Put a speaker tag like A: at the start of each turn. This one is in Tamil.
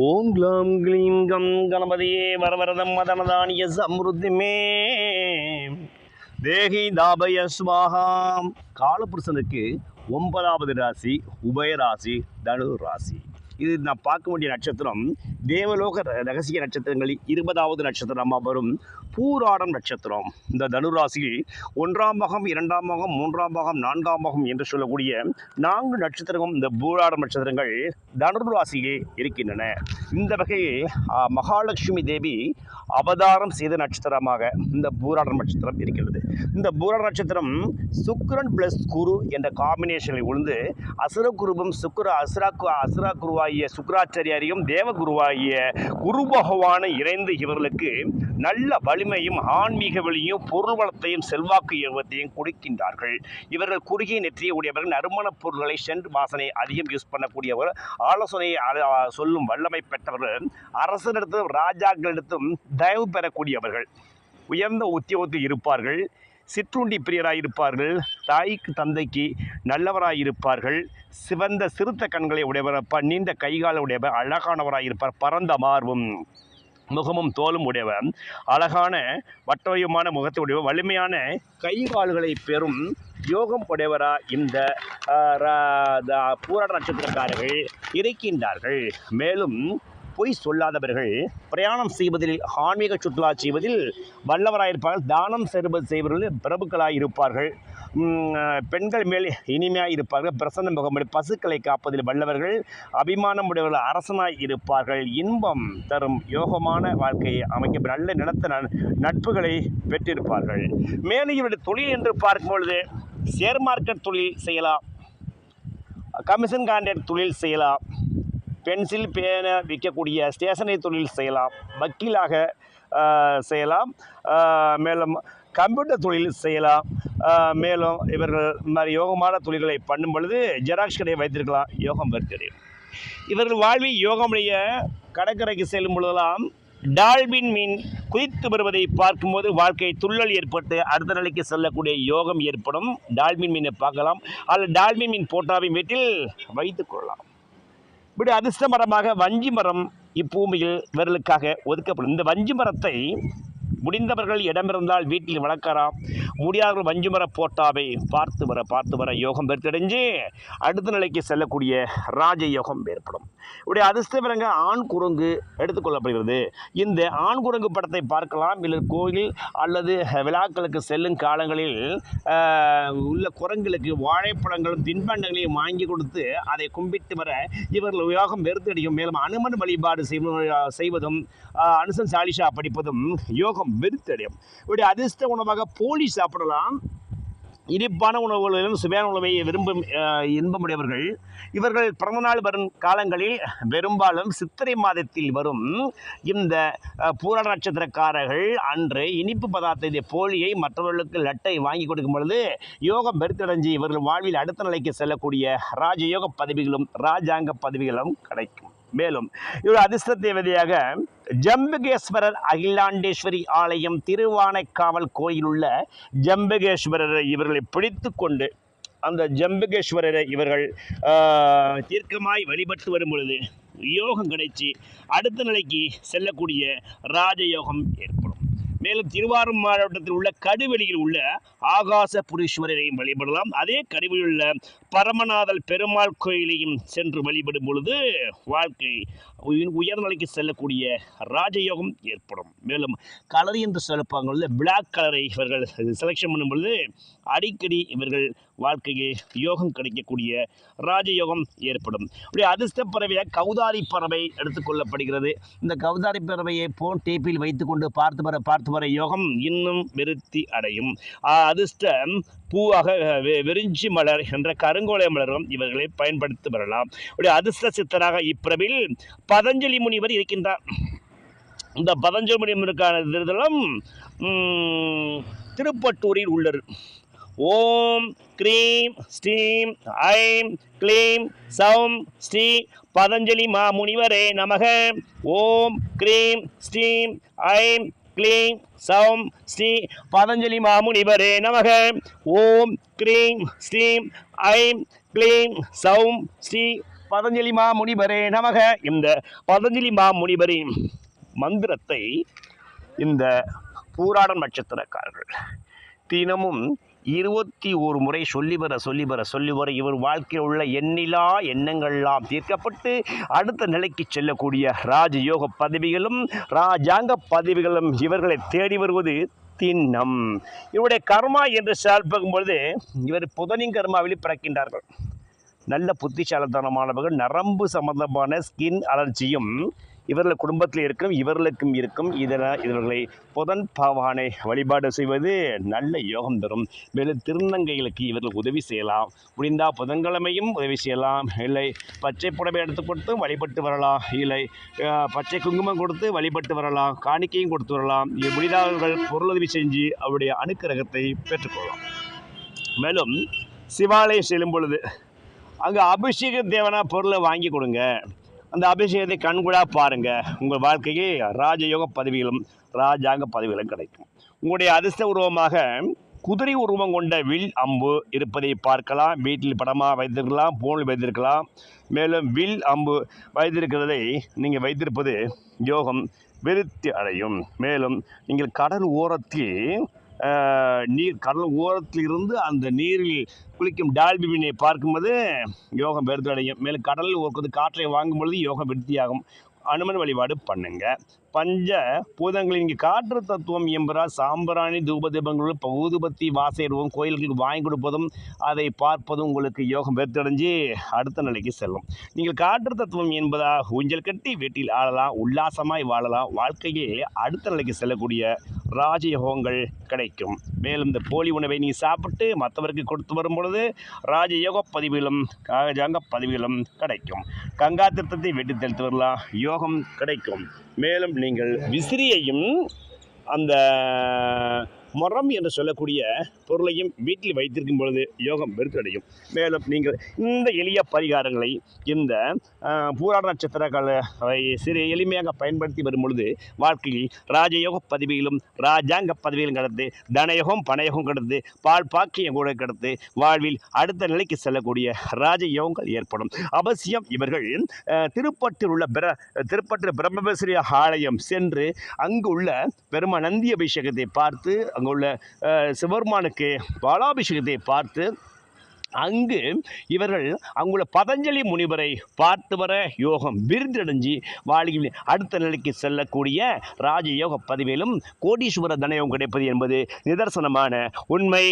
A: ஓம் க்ளம் க்ளீம் கம் கணபதியே வரவரதம் மதனதானிய சம்ருத்திமே தேகி தாபய ஸ்வாகாம். காலபுருஷனுக்கு 9வது ராசி உபயராசி தனு ராசி. இது நான் பார்க்க வேண்டிய நட்சத்திரம் தேவலோக ரகசிய நட்சத்திரங்களில் 20வது நட்சத்திரமாக வரும் பூராடம் நட்சத்திரம். இந்த தனுராசியில் 1ஆம் பாகம் 2ஆம் பாகம் 3ஆம் பாகம் 4ஆம் பாகம் என்று சொல்லக்கூடிய 4 நட்சத்திரமும் இந்த பூராடம் நட்சத்திரங்கள் தனுராசியிலே இருக்கின்றன. இந்த வகையில் மகாலட்சுமி தேவி அவதாரம் செய்த நட்சத்திரமாக இந்த பூராடம் நட்சத்திரம் இருக்கிறது. இந்த பூராட நட்சத்திரம் சுக்கிரன் பிளஸ் குரு என்ற காம்பினேஷனில் உழுந்து அசுரகுருவும் அசுரா குருவாகிய சுக்கராச்சாரியாரையும் தேவகுருவாகிய குரு பகவானை இணைந்து இவர்களுக்கு நல்ல வலிமையும் ஆன்மீக வழியும் பொருள் வளத்தையும் செல்வாக்கு யோகத்தையும் கொடுக்கின்றார்கள். இவர்கள் குறுகிய நெற்றிய உடையவர்கள் நறுமண பொருட்களை சென்ட் வாசனை அதிகம் யூஸ் பண்ணக்கூடியவர், ஆலோசனையை சொல்லும் வல்லமை பெற்றவர்கள், அரசனிடத்தும் ராஜாக்களிடத்தும் தயவு பெறக்கூடியவர்கள், உயர்ந்த உத்தியோகத்தில் இருப்பார்கள், சிற்றுண்டி பிரியராக இருப்பார்கள், தாய்க்கு தந்தைக்கு நல்லவராக இருப்பார்கள், சிவந்த சிறுத்த கண்களை உடையவர், நீண்ட கைகால உடையவர், அழகானவராக இருப்பார், பரந்த மார்பும் முகமும் தோலும் உடையவர், அழகான வட்டவயமான முகத்தை உடையவர், வலிமையான கைகால்களை பெறும் யோகம் உடையவராக இந்த பூராட நட்சத்திரக்காரர்கள் இருக்கின்றார்கள். மேலும் பொய் சொல்லாதவர்கள், பிரயாணம் செய்வதில் ஆன்மீக சுற்றுலா செய்வதில் வல்லவராயிருப்பார்கள், தானம் செய்வதில் பிரபுக்களாக இருப்பார்கள், பெண்கள் மேல் இனிமையாக இருப்பார்கள், பிரசன்ன முகமுடைய பசுக்களை காப்பதில் வல்லவர்கள், அபிமானம் உடையவர்கள், அரசனாய் இருப்பார்கள், இன்பம் தரும் யோகமான வாழ்க்கையை அமைக்க நல்ல நிலத்த நட்புகளை பெற்றிருப்பார்கள். மேலும் இவருடைய தொழில் என்று பார்க்கும்பொழுது ஷேர் மார்க்கெட் தொழில் செய்யலாம், கமிஷன் கான்ட்ராக்ட் தொழில் செய்யலாம், பென்சில் பேனை விற்கக்கூடிய ஸ்டேஷனரி தொழில் செய்யலாம், வக்கீலாக செய்யலாம், மேலும் கம்ப்யூட்டர் தொழில் செய்யலாம். மேலும் இவர்கள் இந்த மாதிரி யோகமான தொழில்களை பண்ணும் பொழுது ஜெராக்ஸ் கடையை வைத்திருக்கலாம், யோகம் பெறுகிறேன். இவர்கள் வாழ்வில் யோகமுடைய கடற்கரைக்கு செல்லும் பொழுதெல்லாம் டால்பின் மீன் குதித்து வருவதை பார்க்கும்போது வாழ்க்கை துள்ளல் ஏற்பட்டு அடுத்த நிலைக்கு செல்லக்கூடிய யோகம் ஏற்படும். டால்பின் மீனை பார்க்கலாம், அதில் டால்பின் மீன் போட்டாவை வீட்டில் வைத்துக் கொள்ளலாம். இப்படி அதிர்ஷ்ட மரமாக வஞ்சி மரம் இப்பூமியில் இவர்களுக்காக ஒதுக்கப்படும். இந்த வஞ்சி மரத்தை முடிந்தவர்கள் இடமிருந்தால் வீட்டில் வளர்க்கலாம், முடியாதவர்கள் வஞ்சி மர போட்டாவை பார்த்து வர யோகம் பெற்றடைஞ்சு அடுத்த நிலைக்கு செல்லக்கூடிய ராஜ யோகம் ஏற்படும். இப்படி அதிர்ஷ்டவரங்க ஆண் குரங்கு எடுத்துக்கொள்ளப்படுகிறது. இந்த ஆண் குரங்கு படத்தை பார்க்கலாம். இல்லை கோயில் அல்லது விழாக்களுக்கு செல்லும் காலங்களில் உள்ள குரங்குகளுக்கு வாழைப்பழங்களும் தின்பண்டங்களையும் வாங்கி கொடுத்து அதை கும்பிட்டு வர இவர்கள் யோகம் வெறுத்தடியும். மேலும் அனுமன் வழிபாடு செய்வதும் அனுசன் சாலிஷா படிப்பதும் யோகம் வெறுத்தடையும். இப்படி அதிர்ஷ்ட உணவாக போலி சாப்பிடலாம். இனிப்பான உணவுகளிலும் சுவையான உணவை விரும்பும் இன்பமுடையவர்கள் இவர்கள் பிறந்தநாள் வரும் காலங்களில் பெரும்பாலும் சித்திரை மாதத்தில் வரும் இந்த பூராட நட்சத்திரக்காரர்கள் அன்று இனிப்பு பதார்த்தத்தை போலியை மற்றவர்களுக்கு லட்டை வாங்கி கொடுக்கும் பொழுது யோகம் பெருத்தடைஞ்சு இவர்கள் வாழ்வில் அடுத்த நிலைக்கு செல்லக்கூடிய ராஜயோக பதவிகளும் ராஜாங்க பதவிகளும் கிடைக்கும். மேலும் இவர் அதிர்ஷ்ட தேவதையாக ஜம்புகேஸ்வரர் அகிலாண்டேஸ்வரி ஆலயம் திருவானைக்காவல் கோயில் உள்ள ஜம்புகேஸ்வரரை இவர்களை பிடித்து கொண்டு அந்த ஜம்புகேஸ்வரரை இவர்கள் தீர்க்கமாய் வழிபட்டு வரும் பொழுது யோகம் கிடைச்சி அடுத்த நிலைக்கு செல்லக்கூடிய ராஜயோகம் ஏற்படும். மேலும் திருவாரூர் மாவட்டத்தில் உள்ள கடுவெளியில் உள்ள ஆகாச புரீஸ்வரரையும் வழிபடலாம். அதே கடுவெளியில் உள்ள பரமநாதல் பெருமாள் கோயிலையும் சென்று வழிபடும் பொழுது வாழ்க்கை உயர்நிலைக்கு செல்லக்கூடிய ராஜயோகம் ஏற்படும். மேலும் கலர் என்று சொல்லப்பாங்க பிளாக் கலரை இவர்கள் செலெக்ஷன் பண்ணும் பொழுது அடிக்கடி இவர்கள் வாழ்க்கையில் யோகம் கிடைக்கக்கூடிய ராஜயோகம் ஏற்படும். அப்படி அதிர்ஷ்ட பறவையாக கௌதாரி பறவை எடுத்துக்கொள்ளப்படுகிறது. இந்த கௌதாரி பறவையை போன் டேப்பில் வைத்துக்கொண்டு பார்த்து வர யோகம் இன்னும் விருத்தி அடையும். அதிர்ஷ்ட பூவாக வெறிஞ்சி மலர் என்ற கருங்கோலை மலரும் இவர்களை பயன்படுத்தி வரலாம். அப்படி அதிர்ஷ்ட சித்தராக இப்பிரவில் பதஞ்சலி முனிவர் இருக்கின்றார். இந்த பதஞ்சலி முனிவருக்கான திருதலம் திருப்பட்டூரில் உள்ளது. ஓம் க்ரீம் ஸ்ரீம் ஐம் க்ளீம் சௌம் ஸ்ரீ பதஞ்சலி மாமுனிவரே நமக. ஓம் க்ரீம் ஸ்ரீம் ஐம் க்ளீம் சௌம் ஸ்ரீ பதஞ்சலி மாமுனிவரே நமக. ஓம் க்ரீம் ஸ்ரீம் ஐம் க்ளீம் சௌம் ஸ்ரீ பதஞ்சலி மாமுனிவரே நமக. இந்த பதஞ்சலி மாமுனிவரின் மந்திரத்தை இந்த பூராடம் நட்சத்திரக்காரர்கள் தினமும் 21 முறை சொல்லி வர இவர் வாழ்க்கையில் உள்ள எண்ணிலா எண்ணங்கள்லாம் தீர்க்கப்பட்டு அடுத்த நிலைக்கு செல்லக்கூடிய ராஜயோக பதவிகளும் ராஜாங்க பதவிகளும் இவர்களை தேடி வருவது திண்ணம். இவருடைய கர்மா என்று பார்க்கும் பொழுது இவர் புதனின் கர்மாவில் பிறக்கின்றார்கள். நல்ல புத்திசாலித்தனமானவர்கள். நரம்பு சம்பந்தமான ஸ்கின் அலர்ஜியும் இவர்கள் குடும்பத்தில் இவர்களுக்கும் இருக்கும். இவர்களை புதன் பகவானை வழிபாடு செய்வது நல்ல யோகம் தரும். மேலும் திருநங்கைகளுக்கு இவர்கள் உதவி செய்யலாம். முடிந்தால் புதன்கிழமையும் உதவி செய்யலாம். இல்லை பச்சை புடவை எடுத்து கொடுத்து வழிபட்டு வரலாம். இல்லை பச்சை குங்குமம் கொடுத்து வழிபட்டு வரலாம். காணிக்கையும் கொடுத்து வரலாம். முடிந்தார்கள் பொருளுதவி செஞ்சு அவருடைய அனுக்கிரகத்தை பெற்றுக்கொள்ளலாம். மேலும் சிவாலயம் செல்லும் பொழுது அங்கே அபிஷேக தேவனா பொருளை வாங்கி கொடுங்க. அந்த அபிஷேகத்தை கண்கூடாக பாருங்கள். உங்கள் வாழ்க்கைக்கு ராஜயோக பதவிகளும் ராஜாங்க பதவிகளும் கிடைக்கும். உங்களுடைய அதிர்ஷ்ட உருவமாக குதிரை உருவம் கொண்ட வில் அம்பு இருப்பதை பார்க்கலாம். வீட்டில் படமாக வைத்திருக்கலாம், போனில் வைத்திருக்கலாம். மேலும் வில் அம்பு வைத்திருக்கிறதை நீங்கள் வைத்திருப்பது யோகம் விருத்தி அடையும். மேலும் நீங்கள் கடல் ஓரத்தில் கடல் ஓரத்தில் இருந்து அந்த நீரில் குளிக்கும் டால்பினை பார்க்கும்போது யோகம் விருத்தி அடையும். மேலும் கடலில் ஒரு காற்றை வாங்கும் பொழுது யோகம் விருத்தியாகும். அனுமன் வழிபாடு பண்ணுங்க. பஞ்ச பூதங்கள் இங்கே காற்று தத்துவம் என்பதால் சாம்பிராணி தூபதீபங்களும் ஊதுபத்தி வாசைடுவோம் கோயில்களுக்கு வாங்கி கொடுப்பதும் அதை பார்ப்பதும் உங்களுக்கு யோகம் பெற்றடைஞ்சு அடுத்த நிலைக்கு செல்லும். நீங்கள் காற்று தத்துவம் என்பதால் ஊஞ்சல் கட்டி வீட்டில் ஆளலாம், உல்லாசமாய் வாழலாம். வாழ்க்கையில் அடுத்த நிலைக்கு செல்லக்கூடிய ராஜயோகங்கள் கிடைக்கும். மேலும் இந்த போலி உணவை நீ சாப்பிட்டு மற்றவருக்கு கொடுத்து வரும் பொழுது ராஜயோக பதிவுகளும் ராஜாங்க பதிவுகளும் கிடைக்கும். கங்கா திருத்தத்தை வெட்டி தெளித்து வரலாம், யோகம் கிடைக்கும். மேலும் நீங்கள் விசிறியையும் அந்த முறம் என்று சொல்லக்கூடிய பொருளையும் வீட்டில் வைத்திருக்கும் பொழுது யோகம் பெருக்கடையும். மேலும் நீங்கள் இந்த எளிய பரிகாரங்களை இந்த பூராட நட்சத்திரங்களை எளிமையாக பயன்படுத்தி வரும் பொழுது வாழ்க்கையில் ராஜயோக பதவிகளும் ராஜாங்க பதவிகளும் கடந்து தனயோகம் பணயோகம் கடந்து பால் பாக்கியம் கூட கடந்து வாழ்வில் அடுத்த நிலைக்கு செல்லக்கூடிய ராஜயோகங்கள் ஏற்படும். அவசியம் இவர்கள் திருப்பட்டூர் பிரம்மபேஸ்வரி ஆலயம் சென்று அங்கு உள்ள பெருமா நந்தி அபிஷேகத்தை பார்த்து அங்குள்ள சிவபெருமானுக்கு பாலாபிஷேகத்தை பார்த்து அங்கு இவர்கள் அங்குள்ள பதஞ்சலி முனிவரை பார்த்து வர யோகம் விருந்தடைஞ்சு வாழ்க்கையில் அடுத்த நிலைக்கு செல்லக்கூடிய ராஜயோக பதவியிலும் கோடீஸ்வர தனயோகம் கிடைப்பது என்பது நிதர்சனமான உண்மை.